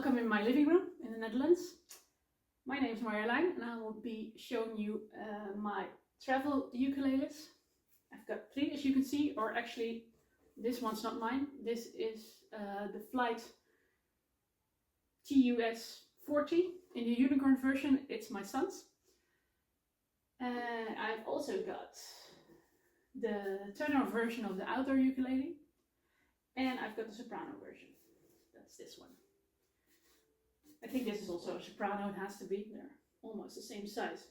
Welcome in my living room in the Netherlands. My name is Marjolein and I will be showing you my travel ukuleles. I've got 3 as you can see, or actually this one's not mine. This is the Flight TUS 40. In the unicorn version it's my son's. I've also got the tenor version of the outdoor ukulele, and I've got the soprano version. That's this one. I think this is also a soprano, it has to be. They're almost the same size.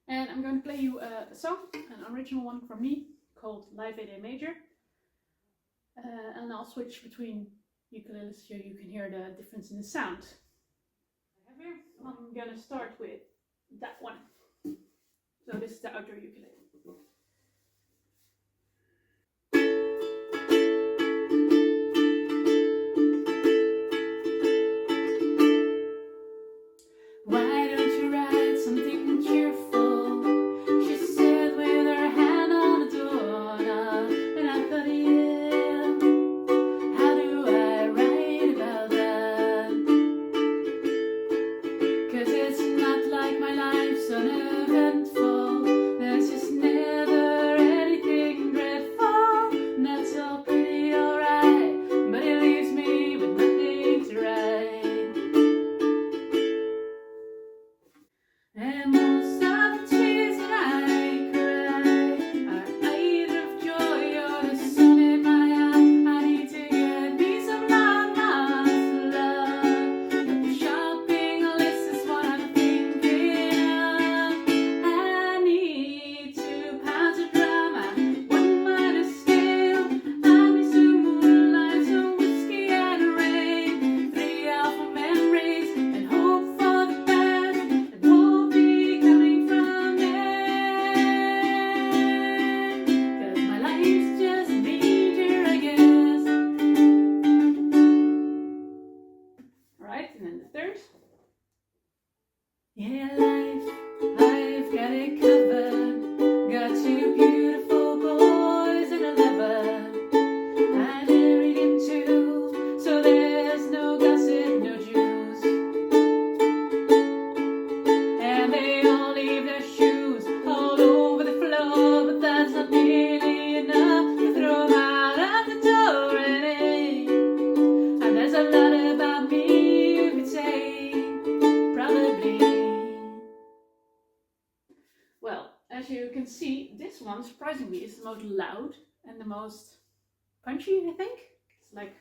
And I'm going to play you a song, an original one from me, called Live A Major. And I'll switch between ukuleles so you can hear the difference in the sound. I'm going to start with that one. So this is the outdoor ukulele. Why don't you write something cheerful? She said with her hand on the doorknob, and I thought, yeah, how do I write about that? 'Cause it's not like my life's uneventful. There's just never anything dreadful, and that's all pretty alright, but it leaves me with nothing to write. And most of the tears that I cry are either of joy or the sun in my eye. I need to get me some long lost love, but the shopping list is what I'm thinking of. I need 2 pounds of drama, 1 minor scale. I need some moonlight, some whiskey and rain, 3 alpha memories, and hope for the best. And won't be coming from there, 'cause my life's just major, I guess. Alright, and then the third. Yeah, life, I've got it covered. Got 2 beautiful boys and a lover. I married him too, so there's no gossip, no juice. And they all leave their shoes all over the floor, but that's not nearly enough to throw them out of the door. And there's a lot about me you could say, probably. Well, as you can see, this one surprisingly is the most loud and the most punchy, I think. It's like,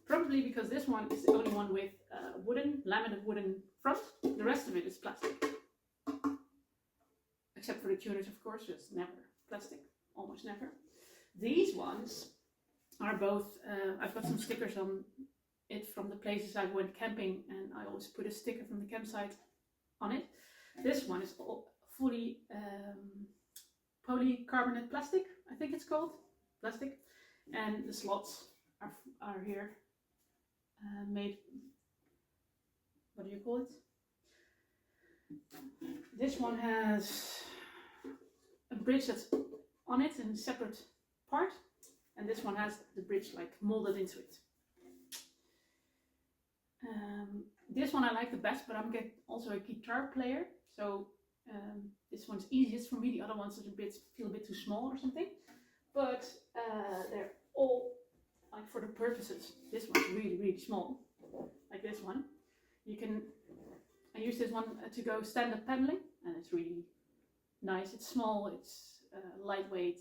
probably because this one is the only one with laminate wooden front. The rest of it is plastic. Except for the tuners, of course, it's never plastic, almost never. These ones are both, I've got some stickers on it from the places I went camping, and I always put a sticker from the campsite on it. This one is all fully polycarbonate plastic, I think it's called, plastic. And the slots are here. Made, what do you call it? This one has a bridge that's on it in a separate part, and this one has the bridge like molded into it. This one I like the best, but I'm also a guitar player, so this one's easiest for me. The other ones feel a bit too small or something, but they're all like for the purposes. This one's really, really small, like this one. I use this one to go stand-up paddling, and it's really nice. It's small, it's lightweight,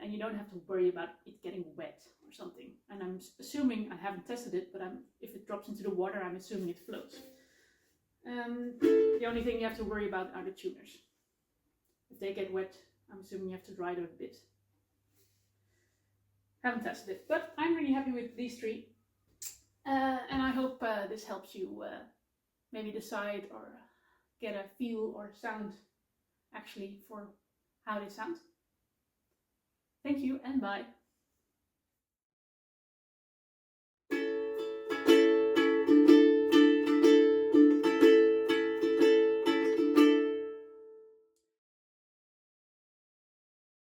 and you don't have to worry about it getting wet or something. And I'm assuming, I haven't tested it, but if it drops into the water, I'm assuming it floats. The only thing you have to worry about are the tuners. If they get wet, I'm assuming you have to dry them a bit. Haven't tested it, but I'm really happy with these 3. And I hope this helps you maybe decide or get a feel or sound actually for how they sound. Thank you and bye.